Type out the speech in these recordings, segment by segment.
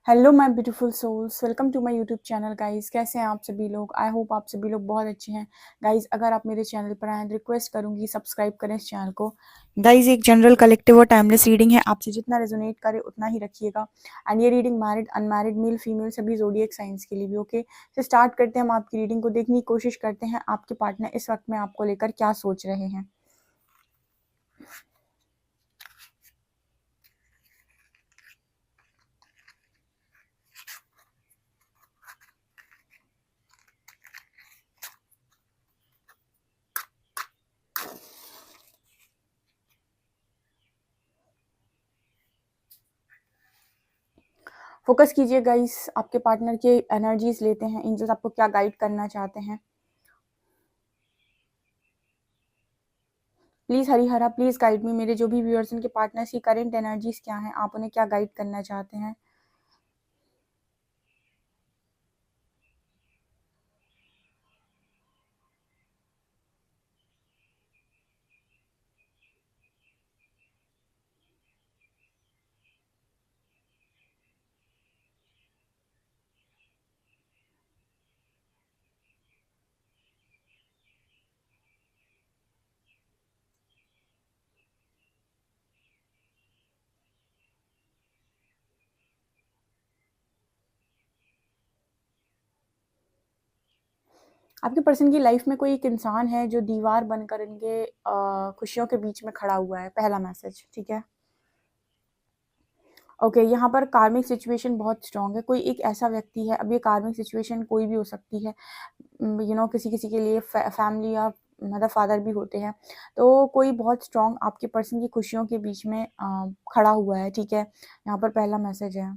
Hello my beautiful souls, welcome to my YouTube channel guys. कैसे हैं आप सभी लोग? आई होप आप सभी लोग बहुत अच्छे हैं। गाइस, अगर आप मेरे चैनल पर आए रिक्वेस्ट करूंगी सब्सक्राइब करें इस चैनल को। गाइस, एक जनरल कलेक्टिव और टाइमलेस रीडिंग है, आपसे जितना रेजोनेट करे उतना ही रखिएगा। एंड ये reading married unmarried male female सभी जोडिएक साइंस के लिए भी ओके। तो स्टार्ट करते हैं। हम आपकी रीडिंग को देखने की कोशिश करते हैं आपके पार्टनर इस वक्त में आपको लेकर क्या सोच रहे हैं। फोकस कीजिए गाइस, आपके पार्टनर के एनर्जीज लेते हैं। एंजल्स आपको क्या गाइड करना चाहते हैं। Please Harihara, please guide me. मेरे जो भी व्यूअर्स उनके पार्टनर्स की करंट एनर्जीज क्या हैं, आप उन्हें क्या गाइड करना चाहते हैं। आपके पर्सन की लाइफ में कोई एक इंसान है जो दीवार बनकर इनके खुशियों के बीच में खड़ा हुआ है। पहला मैसेज, ठीक है। ओके, यहाँ पर कार्मिक सिचुएशन बहुत स्ट्रांग है। कोई एक ऐसा व्यक्ति है, अब ये कार्मिक सिचुएशन कोई भी हो सकती है, किसी किसी के लिए फैमिली या मदर फादर भी होते हैं। तो कोई बहुत स्ट्रांग आपके पर्सन की खुशियों के बीच में खड़ा हुआ है, ठीक है। यहाँ पर पहला मैसेज है।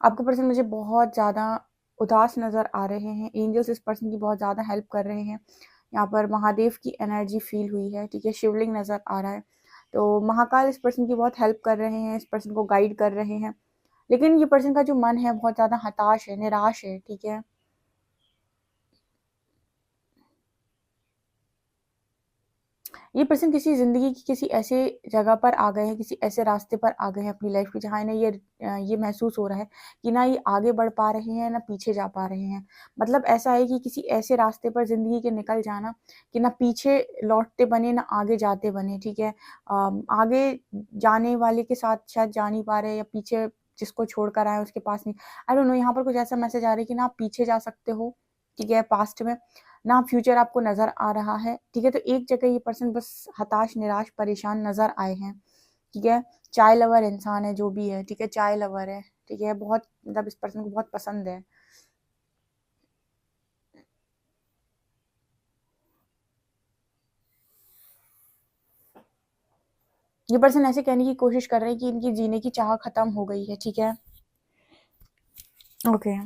आपके पर्सन मुझे बहुत ज़्यादा उदास नज़र आ रहे हैं। एंजल्स इस पर्सन की बहुत ज़्यादा हेल्प कर रहे हैं। यहाँ पर महादेव की एनर्जी फील हुई है, ठीक है। शिवलिंग नज़र आ रहा है। तो महाकाल इस पर्सन की बहुत हेल्प कर रहे हैं, इस पर्सन को गाइड कर रहे हैं। लेकिन ये पर्सन का जो मन है बहुत ज़्यादा हताश है, निराश है, ठीक है। ये पर्सन किसी ज़िंदगी की किसी ऐसे जगह पर आ गए हैं, किसी ऐसे रास्ते पर आ गए हैं अपनी लाइफ के, जहाँ इन्हें ये महसूस हो रहा है कि ना ये आगे बढ़ पा रहे हैं ना पीछे जा पा रहे हैं। मतलब ऐसा है कि किसी ऐसे रास्ते पर ज़िंदगी के निकल जाना कि ना पीछे लौटते बने ना आगे जाते बने, ठीक है। आगे जाने वाले के साथ शायद जा नहीं पा रहे, या पीछे जिसको छोड़ कर आए उसके पास नहीं। आई डोंट नो, यहाँ पर कुछ ऐसा मैसेज आ रहा है कि ना आप पीछे जा सकते हो, ठीक है, पास्ट में ना फ्यूचर आपको नज़र आ रहा है, ठीक है। तो एक जगह ये पर्सन बस हताश, निराश, परेशान नज़र आए हैं, ठीक है। चाय लवर इंसान है जो भी है, ठीक है, चाय लवर है, ठीक है। बहुत मतलब इस पर्सन को बहुत पसंद है। ये पर्सन ऐसे कहने की कोशिश कर रहे हैं कि इनकी जीने की चाह खत्म हो गई है, ठीक है। ओके,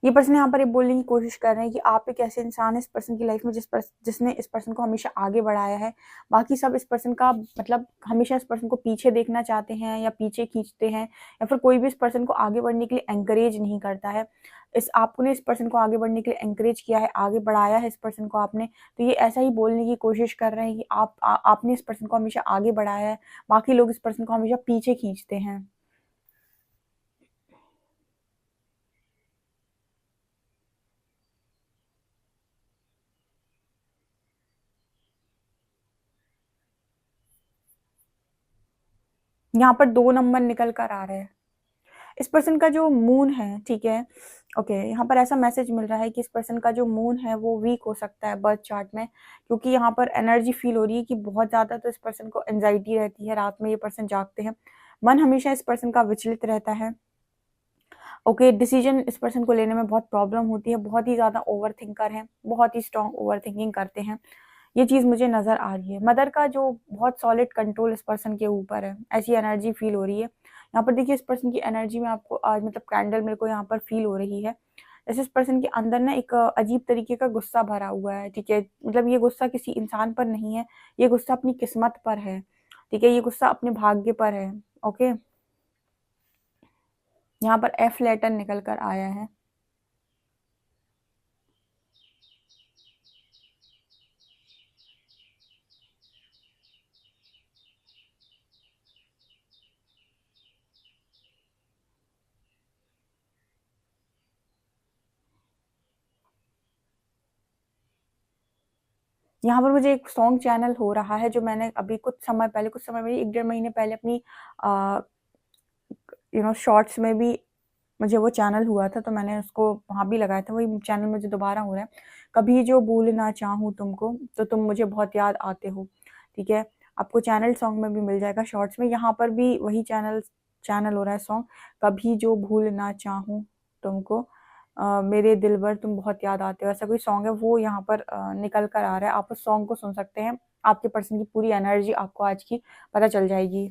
ये पर्सन यहाँ पर ये बोलने की कोशिश कर रहे हैं कि आप एक ऐसे इंसान है इस पर्सन की लाइफ में जिसने इस पर्सन को हमेशा आगे बढ़ाया है। बाकी सब इस पर्सन का मतलब हमेशा इस पर्सन को पीछे देखना चाहते हैं या पीछे खींचते हैं, या फिर कोई भी इस पर्सन को आगे बढ़ने के लिए एंकरेज नहीं करता है। इस आपने इस पर्सन को आगे बढ़ने के लिए एंकरेज किया है, आगे बढ़ाया है इस पर्सन को आपने। तो ये ऐसा ही बोलने की कोशिश कर रहे हैं कि आपने इस पर्सन को हमेशा आगे बढ़ाया है, बाकी लोग इस पर्सन को हमेशा पीछे खींचते हैं। यहाँ पर 2 नंबर निकल कर आ रहे हैं। इस पर्सन का जो मून है, ठीक है। ओके, यहाँ पर ऐसा मैसेज मिल रहा है कि इस पर्सन का जो मून है वो वीक हो सकता है बर्थ चार्ट में, क्योंकि यहाँ पर एनर्जी फील हो रही है कि बहुत ज़्यादा तो इस पर्सन को एंजाइटी रहती है। रात में ये पर्सन जागते हैं, मन हमेशा इस पर्सन का विचलित रहता है। ओके, डिसीजन इस पर्सन को लेने में बहुत प्रॉब्लम होती है, बहुत ही ज़्यादा ओवर थिंकर हैं, बहुत ही स्ट्रॉन्ग ओवर थिंकिंग करते हैं, ये चीज़ मुझे नज़र आ रही है। मदर का जो बहुत सॉलिड कंट्रोल इस पर्सन के ऊपर है, ऐसी एनर्जी फील हो रही है। यहाँ पर देखिए इस पर्सन की एनर्जी में आपको आज मतलब कैंडल मेरे को यहाँ पर फील हो रही है। जैसे इस पर्सन के अंदर ना एक अजीब तरीके का गुस्सा भरा हुआ है, ठीक है? मतलब ये गुस्सा किसी इंसान पर नहीं है, ये गुस्सा अपनी किस्मत पर है, ठीक है? ये गुस्सा अपने भाग्य पर है, ओके? यहाँ पर एफ लेटर निकल कर आया है। यहाँ पर मुझे एक सॉन्ग चैनल हो रहा है, जो मैंने अभी कुछ समय में 1 डेढ़ महीने पहले अपनी शॉर्ट्स में भी मुझे वो चैनल हुआ था, तो मैंने उसको वहाँ भी लगाया था, वही चैनल मुझे दोबारा हो रहा है। कभी जो भूल ना चाहूँ तुमको, तो तुम मुझे बहुत याद आते हो, ठीक है? आपको चैनल सॉन्ग में भी मिल जाएगा शॉर्ट्स में, यहाँ पर भी वही चैनल चैनल हो रहा है सॉन्ग, कभी जो भूल ना चाहूँ तुमको, मेरे दिलबर तुम बहुत याद आते हो, ऐसा कोई सॉन्ग है, वो यहाँ पर निकल कर आ रहा है। आप उस सॉन्ग को सुन सकते हैं, आपके पर्सन की पूरी एनर्जी आपको आज की पता चल जाएगी।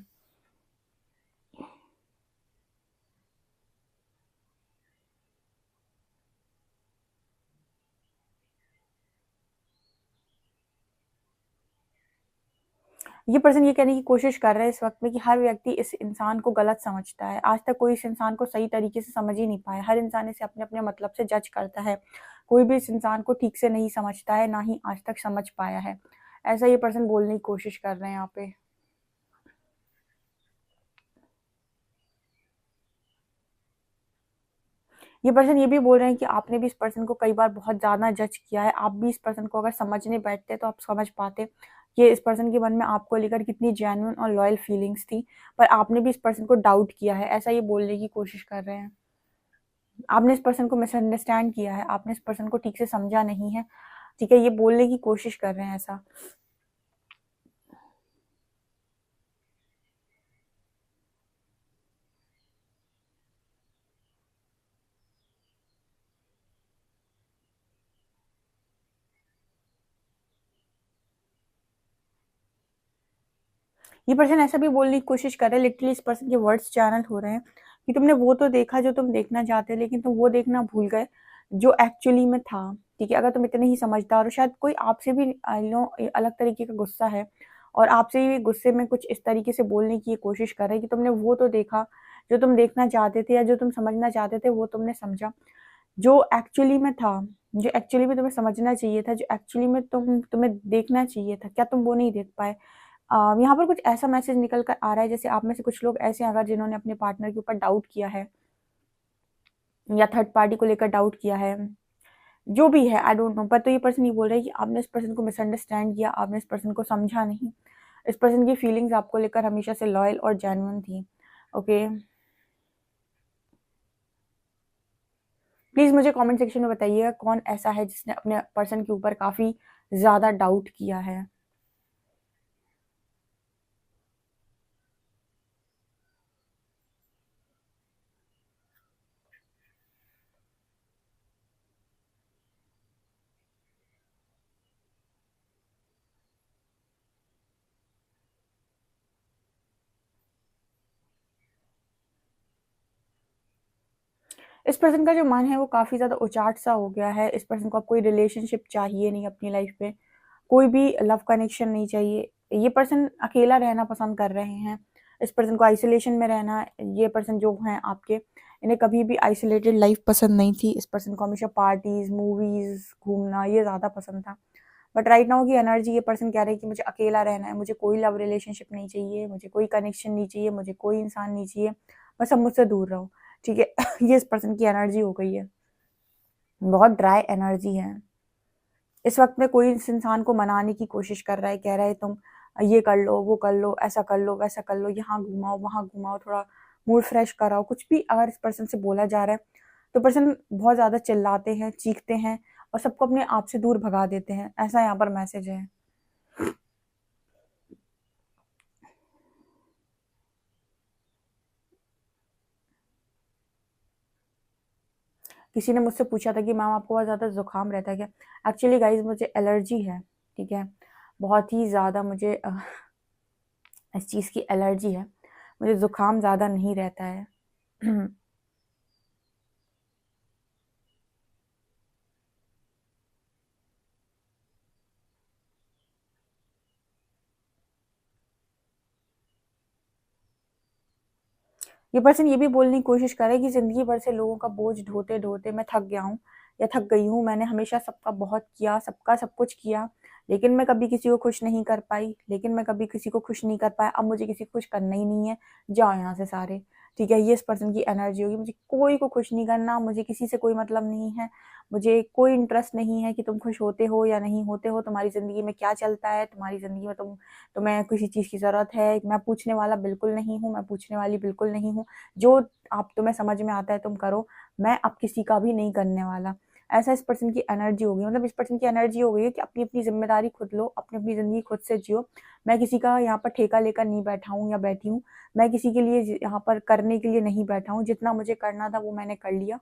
ये पर्सन ये कहने की कोशिश कर रहा है इस वक़्त में कि हर व्यक्ति इस इंसान को गलत समझता है। आज तक कोई इस इंसान को सही तरीके से समझ ही नहीं पाया। हर इंसान इसे अपने-अपने मतलब से जज करता है। कोई भी इस इंसान को ठीक से नहीं समझता है, ना ही आज तक समझ पाया है। ऐसा ये पर्सन बोलने की कोशिश कर रहे हैं यहाँ पे। ये पर्सन ये भी बोल रहे हैं कि आपने भी इस पर्सन को कई बार बहुत ज़्यादा जज किया है। आप भी इस पर्सन को अगर समझने बैठते तो आप समझ पाते कि इस पर्सन के मन में आपको लेकर कितनी जेन्युइन और लॉयल फीलिंग्स थी। पर आपने भी इस पर्सन को डाउट किया है, ऐसा ये बोलने की कोशिश कर रहे हैं। आपने इस पर्सन को मिसअंडरस्टैंड किया है, आपने इस पर्सन को ठीक से समझा नहीं है, ठीक है? ये बोलने की कोशिश कर रहे हैं ऐसा। ये पर्सन ऐसा भी बोलने की कोशिश कर रहा है, लिटरली इस पर्सन के वर्ड्स चैनल हो रहे हैं कि तुमने वो तो देखा जो तुम देखना चाहते, लेकिन तुम वो देखना भूल गए जो एक्चुअली में था, ठीक है? अगर तुम इतने ही समझदार हो, शायद कोई आपसे भी आई नो अलग तरीके का गुस्सा है और आपसे भी गुस्से में कुछ इस तरीके से बोलने की ये कोशिश कर रहे हैं कि तुमने वो तो देखा जो तुम देखना चाहते थे, या जो तुम समझना चाहते थे वो तुमने समझा। जो एक्चुअली में था, जो एक्चुअली में तुम्हें समझना चाहिए था, जो एक्चुअली में तुम्हें देखना चाहिए था, क्या तुम वो नहीं देख पाए? यहाँ पर कुछ ऐसा मैसेज निकल कर आ रहा है, जैसे आप में से कुछ लोग ऐसे हैं अगर जिन्होंने अपने पार्टनर के ऊपर डाउट किया है या थर्ड पार्टी को लेकर डाउट किया है, जो भी है आई डोंट नो, पर तो ये पर्सन ये बोल रहा है कि आपने इस पर्सन को मिसअंडरस्टैंड किया, आपने इस पर्सन को समझा नहीं। इस पर्सन की फीलिंग्स आपको लेकर हमेशा से लॉयल और जेन्युइन थी। ओके, प्लीज़ मुझे कमेंट सेक्शन में बताइएगा कौन ऐसा है जिसने अपने पर्सन के ऊपर काफ़ी ज़्यादा डाउट किया है। इस पर्सन का जो मन है वो काफ़ी ज़्यादा उचाट सा हो गया है। इस पर्सन को अब कोई रिलेशनशिप चाहिए नहीं अपनी लाइफ में, कोई भी लव कनेक्शन नहीं चाहिए। ये पर्सन अकेला रहना पसंद कर रहे हैं। इस पर्सन को आइसोलेशन में रहना, ये पर्सन जो हैं आपके, इन्हें कभी भी आइसोलेटेड लाइफ पसंद नहीं थी। इस पर्सन को हमेशा पार्टीज़, मूवीज़, घूमना ये ज़्यादा पसंद था। बट राइट नाउ की एनर्जी, ये पर्सन कह रहे हैं कि मुझे अकेला रहना है, मुझे कोई लव रिलेशनशिप नहीं चाहिए, मुझे कोई कनेक्शन नहीं चाहिए, मुझे कोई इंसान नहीं चाहिए, बस सब मुझसे दूर रहो, ठीक है? ये इस पर्सन की एनर्जी हो गई है। बहुत ड्राई एनर्जी है। इस वक़्त में कोई इस इंसान को मनाने की कोशिश कर रहा है, कह रहा है तुम ये कर लो, वो कर लो, ऐसा कर लो, वैसा कर लो, यहाँ घुमाओ, वहाँ घुमाओ, थोड़ा मूड फ्रेश कराओ। कुछ भी अगर इस पर्सन से बोला जा रहा है, तो पर्सन बहुत ज़्यादा चिल्लाते हैं, चीखते हैं और सबको अपने आप से दूर भगा देते हैं। ऐसा यहाँ पर मैसेज है। किसी ने मुझसे पूछा था कि मैम आपको बहुत ज़्यादा ज़ुकाम रहता है क्या? एक्चुअली गाइज़ मुझे एलर्जी है, ठीक है? बहुत ही ज़्यादा मुझे इस चीज़ की एलर्जी है। मुझे ज़ुकाम ज़्यादा नहीं रहता है। ये पर्सन ये भी बोलने की कोशिश कर रहा है कि ज़िंदगी भर से लोगों का बोझ ढोते-ढोते मैं थक गया हूँ या थक गई हूँ। मैंने हमेशा सबका बहुत किया, सबका सब कुछ किया, लेकिन मैं कभी किसी को खुश नहीं कर पाई, लेकिन मैं कभी किसी को खुश नहीं कर पाया। अब मुझे किसी को खुश करना ही नहीं है, जाओ यहाँ से सारे। ठीक है, ये इस पर्सन की एनर्जी होगी। मुझे कोई को खुश नहीं करना, मुझे किसी से कोई मतलब नहीं है, मुझे कोई इंटरेस्ट नहीं है कि तुम खुश होते हो या नहीं होते हो, तुम्हारी ज़िंदगी में क्या चलता है, तुम्हारी ज़िंदगी में तुम्हें किसी चीज़ की ज़रूरत है। मैं पूछने वाला बिल्कुल नहीं हूँ, मैं पूछने वाली बिल्कुल नहीं हूँ। जो आप तुम्हें समझ में आता है तुम करो, मैं अब किसी का भी नहीं करने वाला। ऐसा इस पर्सन की एनर्जी हो गई, मतलब इस पर्सन की एनर्जी हो गई है कि अपनी-अपनी ज़िम्मेदारी खुद लो, अपनी-अपनी ज़िंदगी खुद से जियो। मैं किसी का यहाँ पर ठेका लेकर नहीं बैठा हूँ या बैठी हूँ। मैं किसी के लिए यहाँ पर करने के लिए नहीं बैठा हूँ। जितना मुझे करना था वो मैंने कर लिया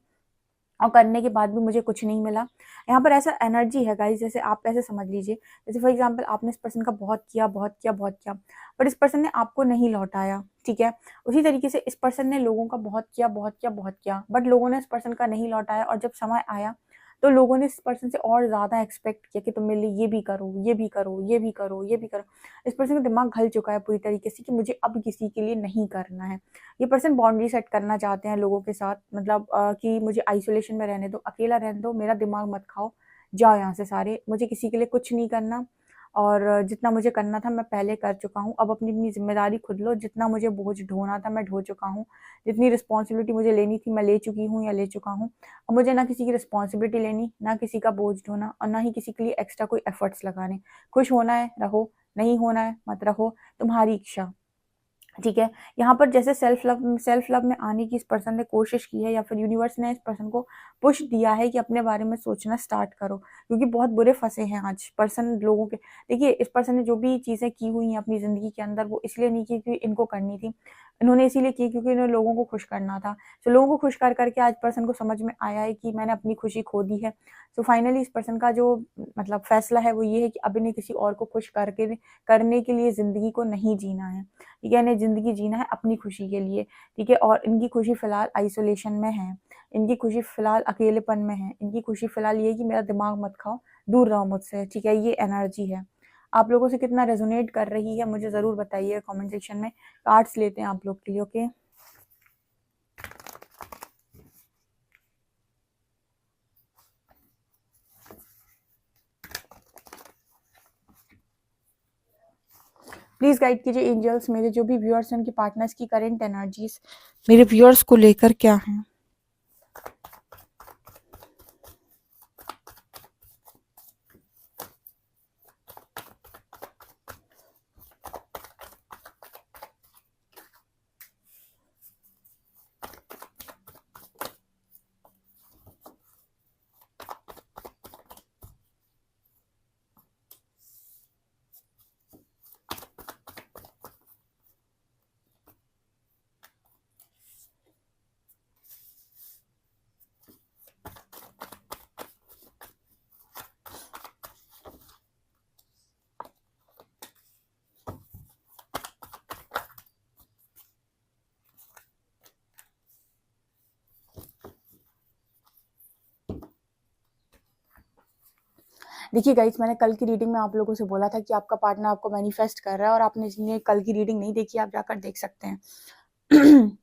और करने के बाद भी मुझे कुछ नहीं मिला। यहाँ पर ऐसा एनर्जी है गाइज़, जैसे आप ऐसे समझ लीजिए, जैसे फॉर एग्ज़ाम्पल आपने इस पर्सन का बहुत किया, बहुत किया, बहुत किया, बट इस पर्सन ने आपको नहीं लौटाया, ठीक है? उसी तरीके से इस पर्सन ने लोगों का बहुत किया, बहुत किया, बहुत किया, बट लोगों ने इस पर्सन का नहीं लौटाया और जब समय आया, तो लोगों ने इस पर्सन से और ज़्यादा एक्सपेक्ट किया कि तुम मेरे लिए ये भी करो, ये भी करो, ये भी करो, ये भी करो। इस पर्सन का दिमाग घल चुका है पूरी तरीके से कि मुझे अब किसी के लिए नहीं करना है। ये पर्सन बाउंड्री सेट करना चाहते हैं लोगों के साथ, मतलब कि मुझे आइसोलेशन में रहने दो, अकेला रहने दो, मेरा दिमाग मत खाओ, जाओ यहाँ से सारे, मुझे किसी के लिए कुछ नहीं करना और जितना मुझे करना था मैं पहले कर चुका हूँ। अब अपनी-अपनी ज़िम्मेदारी खुद लो, जितना मुझे बोझ ढोना था मैं ढो चुका हूँ, जितनी रिस्पॉन्सिबिलिटी मुझे लेनी थी मैं ले चुकी हूँ या ले चुका हूँ। अब मुझे ना किसी की रिस्पॉन्सिबिलिटी लेनी, ना किसी का बोझ ढोना और ना ही किसी के लिए एक्स्ट्रा कोई एफर्ट्स लगाने। खुश होना है रहो, नहीं होना है मत रहो, तुम्हारी इच्छा। ठीक है, यहाँ पर जैसे सेल्फ लव में आने की इस पर्सन ने कोशिश की है या फिर यूनिवर्स ने इस पर्सन को पुश दिया है कि अपने बारे में सोचना स्टार्ट करो, क्योंकि बहुत बुरे फंसे हैं आज पर्सन लोगों के। देखिए इस पर्सन ने जो भी चीज़ें की हुई हैं अपनी ज़िंदगी के अंदर वो इसलिए नहीं की क्योंकि इनको करनी थी, इन्होंने इसीलिए की क्योंकि इन्हें लोगों को खुश करना था। तो लोगों को खुश कर करके आज पर्सन को समझ में आया है कि मैंने अपनी खुशी खो दी है। तो फाइनली इस पर्सन का जो मतलब फैसला है वो ये है कि अब इन्हें किसी और को खुश करके करने के लिए ज़िंदगी को नहीं जीना है। ठीक है, इन्हें ज़िंदगी जीना है अपनी खुशी के लिए, ठीक है? और इनकी खुशी फ़िलहाल आइसोलेशन में है, इनकी खुशी फ़िलहाल अकेलेपन में है, इनकी खुशी फ़िलहाल ये है कि मेरा दिमाग मत खाओ, दूर रहो मुझसे, ठीक है? ये एनर्जी है। आप लोगों से कितना रेज़ोनेट कर रही है मुझे ज़रूर बताइए कमेंट सेक्शन में। कार्ड्स लेते हैं आप लोग के लिए, ओके? प्लीज़ गाइड कीजिए एंजल्स, मेरे जो भी व्यूअर्स हैं उनकी पार्टनर्स की करंट एनर्जीज़ मेरे व्यूअर्स को लेकर क्या हैं? देखिए गाइस, मैंने कल की रीडिंग में आप लोगों से बोला था कि आपका पार्टनर आपको मैनिफेस्ट कर रहा है और आपने जिन्हें कल की रीडिंग नहीं देखी आप जाकर देख सकते हैं।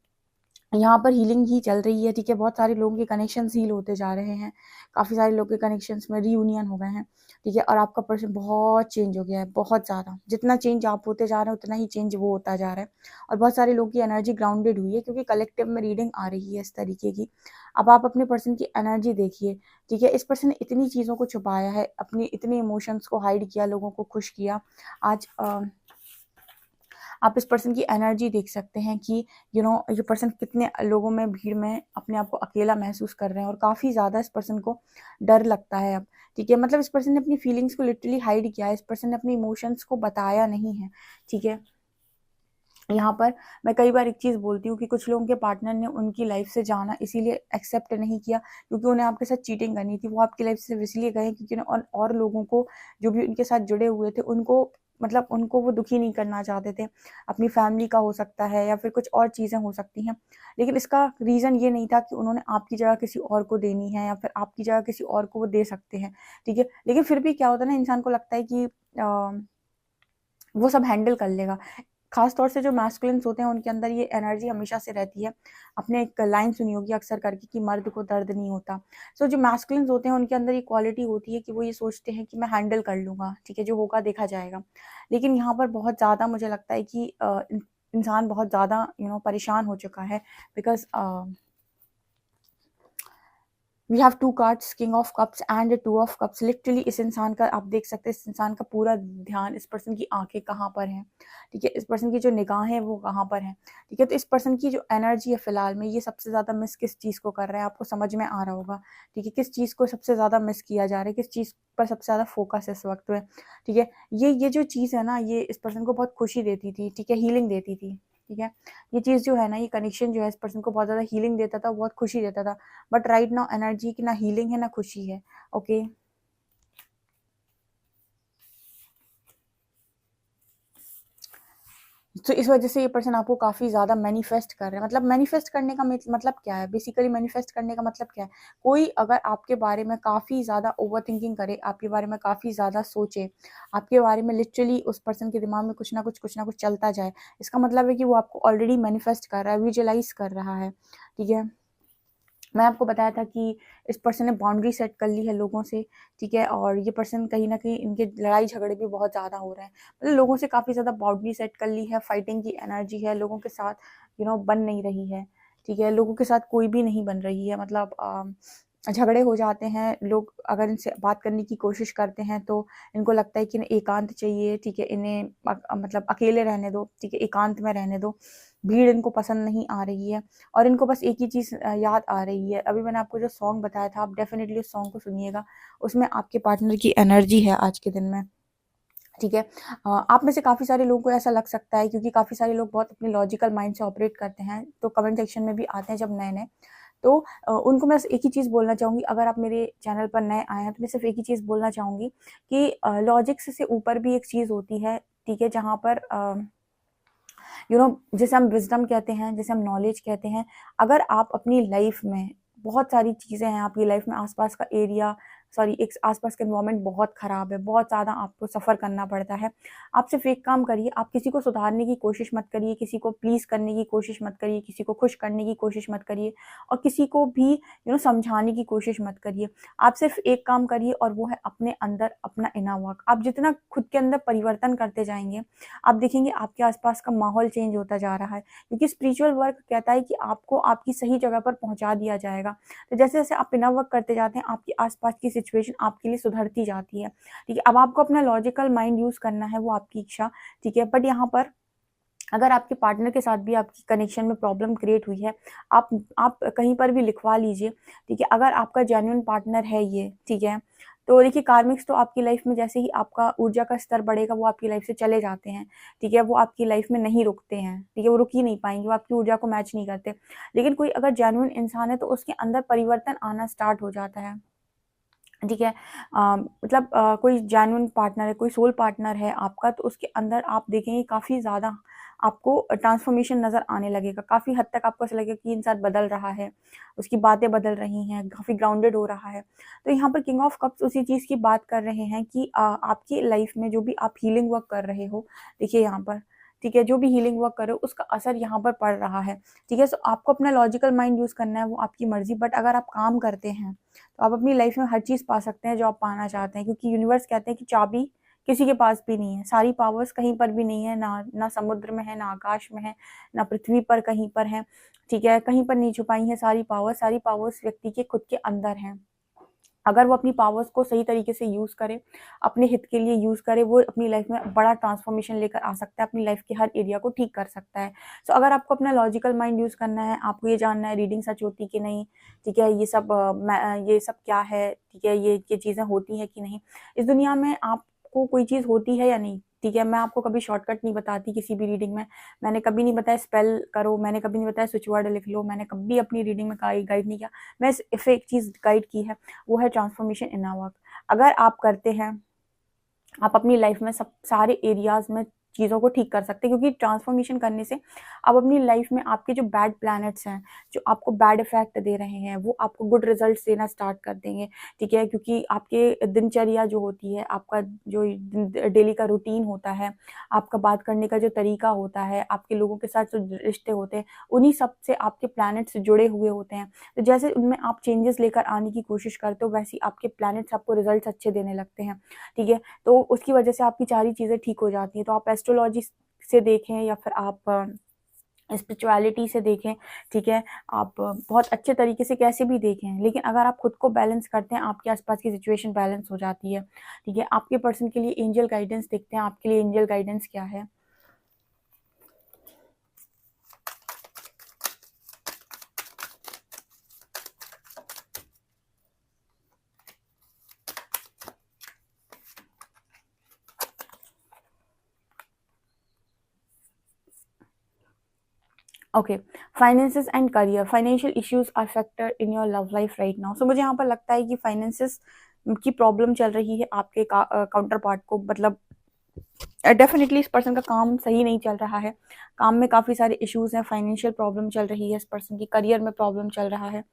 यहाँ पर हीलिंग ही चल रही है, ठीक है? बहुत सारे लोगों के कनेक्शंस हील होते जा रहे हैं, काफ़ी सारे लोगों के कनेक्शंस में रियूनियन हो गए हैं, ठीक है? और आपका पर्सन बहुत चेंज हो गया है, बहुत ज़्यादा। जितना चेंज आप होते जा रहे हैं उतना ही चेंज वो होता जा रहा है और बहुत सारे लोगों की एनर्जी ग्राउंडेड हुई है क्योंकि कलेक्टिव में रीडिंग आ रही है इस तरीके की। अब आप अपने पर्सन की एनर्जी देखिए, ठीक है? इस पर्सन ने इतनी चीज़ों को छुपाया है, अपने इतने इमोशंस को हाइड किया, लोगों को खुश किया। आज आप इस पर्सन की एनर्जी देख सकते हैं कि ये पर्सन कितने लोगों में भीड़ में अपने आप को अकेला महसूस कर रहे हैं और काफ़ी ज़्यादा इस पर्सन को डर लगता है अब, ठीक है? मतलब इस पर्सन ने अपनी फीलिंग्स को लिटरली हाइड किया है, इस पर्सन ने अपने इमोशंस को बताया नहीं है, ठीक है? यहाँ पर मैं कई बार एक चीज़ बोलती हूँ कि कुछ लोगों के पार्टनर ने उनकी लाइफ से जाना इसीलिए एक्सेप्ट नहीं किया क्योंकि उन्हें आपके साथ चीटिंग करनी थी। वो आपकी लाइफ से इसलिए गए क्योंकि उन्हें और लोगों को, जो भी उनके साथ जुड़े हुए थे, उनको मतलब उनको वो दुखी नहीं करना चाहते थे। अपनी फैमिली का हो सकता है या फिर कुछ और चीज़ें हो सकती हैं। लेकिन इसका रीज़न ये नहीं था कि उन्होंने आपकी जगह किसी और को देनी है या फिर आपकी जगह किसी और को वो दे सकते हैं, ठीक है? लेकिन फिर भी क्या होता है ना, इंसान को लगता है कि वो सब हैंडल कर लेगा। खास तौर से जो मैस्कुलिन्स होते हैं उनके अंदर ये एनर्जी हमेशा से रहती है। आपने एक लाइन सुनी होगी अक्सर करके कि मर्द को दर्द नहीं होता। सो जो मैस्कुलिन्स होते हैं उनके अंदर ये क्वालिटी होती है कि वो ये सोचते हैं कि मैं हैंडल कर लूँगा, ठीक है, जो होगा देखा जाएगा। लेकिन यहाँ पर बहुत ज़्यादा मुझे लगता है कि इंसान बहुत ज़्यादा परेशान हो चुका है because we have two cards, king of cups and two of cups. Literally इस इंसान का आप देख सकते हैं, इस इंसान का पूरा ध्यान, इस पर्सन की आंखें कहाँ पर हैं, ठीक है, इस पर्सन की जो निगाहें हैं वो कहाँ पर हैं, ठीक है। तो इस पर्सन की जो एनर्जी है फिलहाल में, ये सबसे ज़्यादा मिस किस चीज़ को कर रहे हैं, आपको समझ में आ रहा होगा, ठीक है। किस चीज़ को सबसे ज़्यादा मिस किया जा रहा है, किस चीज़ पर सबसे ज़्यादा फोकस इस वक्त में, ठीक है। ये जो चीज़ है ना, ये इस पर्सन को बहुत खुशी देती थी, ठीक है, हीलिंग देती थी, ठीक है। ये चीज़ जो है ना, ये कनेक्शन जो है इस पर्सन को बहुत ज़्यादा हीलिंग देता था, बहुत खुशी देता था। बट राइट नाउ एनर्जी की ना हीलिंग है ना खुशी है। ओके, तो इस वजह से ये पर्सन आपको काफ़ी ज़्यादा मैनिफेस्ट कर रहे हैं। मतलब मैनिफेस्ट करने का मतलब क्या है, बेसिकली मैनिफेस्ट करने का मतलब क्या है, कोई अगर आपके बारे में काफ़ी ज़्यादा ओवर थिंकिंग करे, आपके बारे में काफ़ी ज़्यादा सोचे, आपके बारे में लिटरली उस पर्सन के दिमाग में कुछ ना कुछ चलता जाए, इसका मतलब है कि वो आपको ऑलरेडी मैनिफेस्ट कर रहा है, विजुअलाइज कर रहा है, ठीक है। मैं आपको बताया था कि इस पर्सन ने बाउंड्री सेट कर ली है लोगों से, ठीक है, और ये पर्सन कहीं न कहीं इनके लड़ाई झगड़े भी बहुत ज़्यादा हो रहे हैं। मतलब लोगों से काफ़ी ज़्यादा बाउंड्री सेट कर ली है, फाइटिंग की एनर्जी है, लोगों के साथ बन नहीं रही है, ठीक है, लोगों के साथ कोई भी नहीं बन रही है। मतलब झगड़े हो जाते हैं, लोग अगर इनसे बात करने की कोशिश करते हैं तो इनको लगता है कि इन्हें एकांत चाहिए, ठीक है, इन्हें मतलब अकेले रहने दो, ठीक है, एकांत में रहने दो। भीड़ इनको पसंद नहीं आ रही है और इनको बस एक ही चीज़ याद आ रही है। अभी मैंने आपको जो सॉन्ग बताया था, आप डेफ़िनिटली उस सॉन्ग को सुनिएगा। उसमें आपके पार्टनर की एनर्जी है आज के दिन में, ठीक है। आप में से काफ़ी सारे लोगों को ऐसा लग सकता है क्योंकि काफ़ी सारे लोग बहुत अपने लॉजिकल माइंड से ऑपरेट करते हैं, तो कमेंट सेक्शन में भी आते हैं जब नए-नए। तो उनको मैं एक ही चीज़ बोलना चाहूँगी, अगर आप मेरे चैनल पर नए आए हैं तो मैं सिर्फ़ एक ही चीज़ बोलना चाहूँगी कि लॉजिक्स से ऊपर भी एक चीज़ होती है, ठीक है, जहाँ पर जैसे हम विज़डम कहते हैं, जैसे हम नॉलेज कहते हैं। अगर आप अपनी लाइफ में बहुत सारी चीज़ें हैं, आपकी लाइफ में आस-पास का एरिया एक आस-पास का एनवायरनमेंट बहुत ख़राब है, बहुत ज़्यादा आपको सफ़र करना पड़ता है। आप सिर्फ़ एक काम करिए, आप किसी को सुधारने की कोशिश मत करिए, किसी को प्लीज़ करने की कोशिश मत करिए, किसी को खुश करने की कोशिश मत करिए और किसी को भी समझाने की कोशिश मत करिए। आप सिर्फ़ एक काम करिए और वो है अपने अंदर अपना इनर वर्क। आप जितना खुद के अंदर परिवर्तन करते जाएँगे, आप देखेंगे आपके आसपास का माहौल चेंज होता जा रहा है क्योंकि स्पिरिचुअल वर्क कहता है कि आपको आपकी सही जगह पर पहुंचा दिया जाएगा। तो जैसे-जैसे आप इनर वर्क करते जाते हैं, आपके आसपास की सिचुएशन आपके लिए सुधरती जाती है, ठीक है। अब आपको अपना लॉजिकल माइंड यूज़ करना है, वो आपकी इच्छा, ठीक है। बट यहाँ पर अगर आपके पार्टनर के साथ भी आपकी कनेक्शन में प्रॉब्लम क्रिएट हुई है, आप कहीं पर भी लिखवा लीजिए, ठीक है। अगर आपका जेन्युइन पार्टनर है ये, ठीक है, तो देखिए कार्मिक्स तो आपकी लाइफ में जैसे ही आपका ऊर्जा का स्तर बढ़ेगा, वो आपकी लाइफ से चले जाते हैं, ठीक है। वो आपकी लाइफ में नहीं रुकते हैं, ठीक है, वो रुक ही नहीं पाएँगे, वो आपकी ऊर्जा को मैच नहीं करते। लेकिन कोई अगर जेन्युइन इंसान है, तो उसके अंदर परिवर्तन आना स्टार्ट हो जाता है। ठीक है। मतलब कोई जेन्युइन पार्टनर है, कोई सोल पार्टनर है आपका, तो उसके अंदर आप देखेंगे काफ़ी ज़्यादा आपको ट्रांसफ़ॉर्मेशन नज़र आने लगेगा। काफ़ी हद तक आपको ऐसा लगेगा कि इंसान बदल रहा है, उसकी बातें बदल रही हैं, काफ़ी ग्राउंडेड हो रहा है। तो यहाँ पर किंग ऑफ कप्स उसी चीज़ की बात कर रहे हैं कि आपकी लाइफ़ में जो भी आप हीलिंग वर्क कर रहे हो, देखिए यहाँ पर, ठीक है, जो भी हीलिंग वर्क कर रहे हो, उसका असर यहाँ पर पड़ रहा है, ठीक है। सो आपको अपना लॉजिकल माइंड यूज़ करना है, वो आपकी मर्ज़ी। बट अगर आप काम करते हैं, तो आप अपनी लाइफ में हर चीज़ पा सकते हैं जो आप पाना चाहते हैं क्योंकि यूनिवर्स कहते हैं कि चाबी किसी के पास भी नहीं है, सारी पावर्स कहीं पर भी नहीं है, ना समुद्र में है, ना आकाश में है, ना पृथ्वी पर कहीं पर है, ठीक है, कहीं पर नहीं छुपाई है सारी पावर्स व्यक्ति के खुद के अंदर हैं। अगर वो अपनी पावर्स को सही तरीके से यूज़ करे, अपने हित के लिए यूज़ करे, वो अपनी लाइफ में बड़ा ट्रांसफॉर्मेशन लेकर आ सकता है, अपनी लाइफ के हर एरिया को ठीक कर सकता है। सो अगर आपको अपना लॉजिकल माइंड यूज़ करना है, आपको ये जानना है रीडिंग सच होती कि नहीं, ठीक है, ये सब क्या है, ठीक है, ये चीज़ें होती हैं कि नहीं, इस दुनिया में आपको कोई चीज़ होती है या नहीं, ठीक है। मैं आपको कभी शॉर्टकट नहीं बताती किसी भी रीडिंग में। मैंने कभी नहीं बताया स्पेल करो, मैंने कभी नहीं बताया स्विच वर्ड लिख लो, मैंने कभी अपनी रीडिंग में गाइड नहीं किया। मैं सिर्फ एक चीज़ गाइड की है, वो है ट्रांसफॉर्मेशन इनर वर्क। अगर आप करते हैं, आप अपनी लाइफ में सब सारे एरियाज में चीज़ों को ठीक कर सकते हैं, क्योंकि ट्रांसफॉर्मेशन करने से आप अपनी लाइफ में आपके जो बैड प्लैनेट्स हैं, जो आपको बैड इफेक्ट दे रहे हैं, वो आपको गुड रिजल्ट्स देना स्टार्ट कर देंगे, ठीक है। क्योंकि आपके दिनचर्या जो होती है, आपका जो डेली का रूटीन होता है, आपका बात करने का जो तरीका होता है, आपके लोगों के साथ जो रिश्ते होते हैं, उन्हीं सब से आपके प्लैनेट्स जुड़े हुए होते हैं। तो जैसे उनमें आप चेंजेस लेकर आने की कोशिश करते हो, वैसे ही आपके प्लैनेट्स आपको रिजल्ट्स अच्छे देने लगते हैं, ठीक है। तो उसकी वजह से आपकी सारी चीज़ें ठीक हो जाती हैं। तो आप एस्ट्रोलॉजी से देखें या फिर आप स्पिरिचुअलिटी से देखें, ठीक है। आप बहुत अच्छे तरीके से कैसे भी देखें, लेकिन अगर आप खुद को बैलेंस करते हैं, आपके आसपास की सिचुएशन बैलेंस हो जाती है, ठीक है। आपके पर्सन के लिए एंजल गाइडेंस देखते हैं, आपके लिए एंजल गाइडेंस क्या है। Okay, finances and career, financial issues are factor in your love life right now. So मुझे यहाँ पर लगता है कि फाइनेंसेस की प्रॉब्लम चल रही है आपके काउंटर पार्ट को, मतलब डेफिनेटली इस पर्सन का काम सही नहीं चल रहा है, काम में काफ़ी सारे इश्यूज हैं, फाइनेंशियल प्रॉब्लम चल रही है इस पर्सन की, करियर में प्रॉब्लम चल रहा है,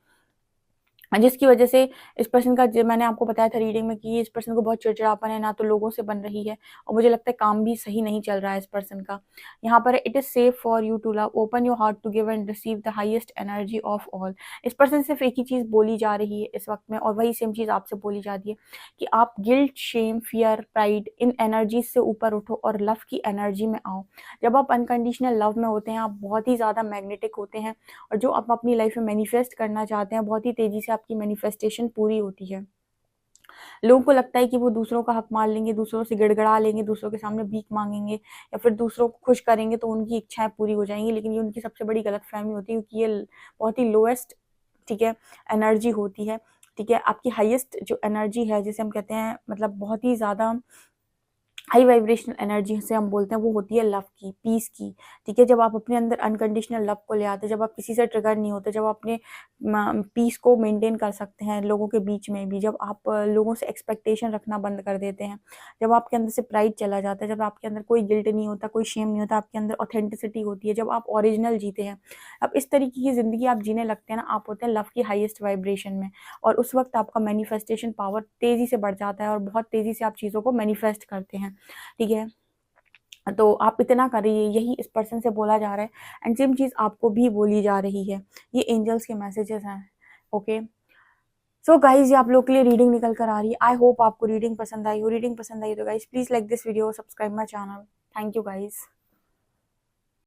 जिसकी वजह से इस पर्सन का, जो मैंने आपको बताया था रीडिंग में कि इस पर्सन को बहुत चिड़चिड़ापन है, ना तो लोगों से बन रही है, और मुझे लगता है काम भी सही नहीं चल रहा है इस पर्सन का। यहाँ पर it is safe for you to love, open your heart to give and receive the highest energy of all. इस पर्सन से सिर्फ एक ही चीज़ बोली जा रही है इस वक्त में, और वही सेम चीज़ आपसे बोली जाती है कि आप गिल्ट, शेम, फियर, प्राइड, इन एनर्जीज से ऊपर उठो और लव की एनर्जी में आओ। जब आप अनकंडीशनल लव में होते हैं, आप बहुत ही ज़्यादा मैग्नेटिक होते हैं, और जो आप अपनी लाइफ में मैनिफेस्ट करना चाहते हैं, बहुत ही तेज़ी से आपकी मैनिफेस्टेशन पूरी होती है। लोगों को लगता है कि वो दूसरों का हक मान लेंगे, दूसरों से गिड़गिड़ा लेंगे, दूसरों के सामने भीख मांगेंगे या फिर दूसरों को खुश करेंगे तो उनकी इच्छाएं पूरी हो जाएंगी, लेकिन ये उनकी सबसे बड़ी गलतफहमी होती है, क्योंकि ये बहुत ही लोएस्ट, ठीक है, एनर्जी होती है, ठीक है। आपकी हाईएस्ट जो एनर्जी है, जिसे हम कहते हैं, मतलब बहुत ही ज़्यादा हाई वाइब्रेशनल एनर्जी से हम बोलते हैं, वो होती है लव की, पीस की, ठीक है। जब आप अपने अंदर अनकंडीशनल लव को ले आते हैं, जब आप किसी से ट्रिगर नहीं होते, जब आप अपने पीस को मेंटेन कर सकते हैं लोगों के बीच में भी, जब आप लोगों से एक्सपेक्टेशन रखना बंद कर देते हैं, जब आपके अंदर से प्राइड चला जाता है, जब आपके अंदर कोई गिल्ट नहीं होता, कोई शेम नहीं होता, आपके अंदर ऑथेंटिसिटी होती है, जब आप ओरिजिनल जीते हैं, अब इस तरीके की ज़िंदगी आप जीने लगते हैं ना, आप होते हैं लव की हाईएस्ट वाइब्रेशन में, और उस वक्त आपका मैनिफेस्टेशन पावर तेज़ी से बढ़ जाता है और बहुत तेज़ी से आप चीज़ों को मैनिफेस्ट करते हैं, ठीक है। तो आप इतना करिए, यही इस पर्सन से बोला जा रहा है, एंड सेम चीज़ आपको भी बोली जा रही है, ये एंजल्स के मैसेजेस हैं। ओके, सो गाइज, ये आप लोग के लिए रीडिंग निकल कर आ रही है। आई होप आपको रीडिंग पसंद आई हो। रीडिंग पसंद आई तो guys please like this video, subscribe my channel. Thank you guys.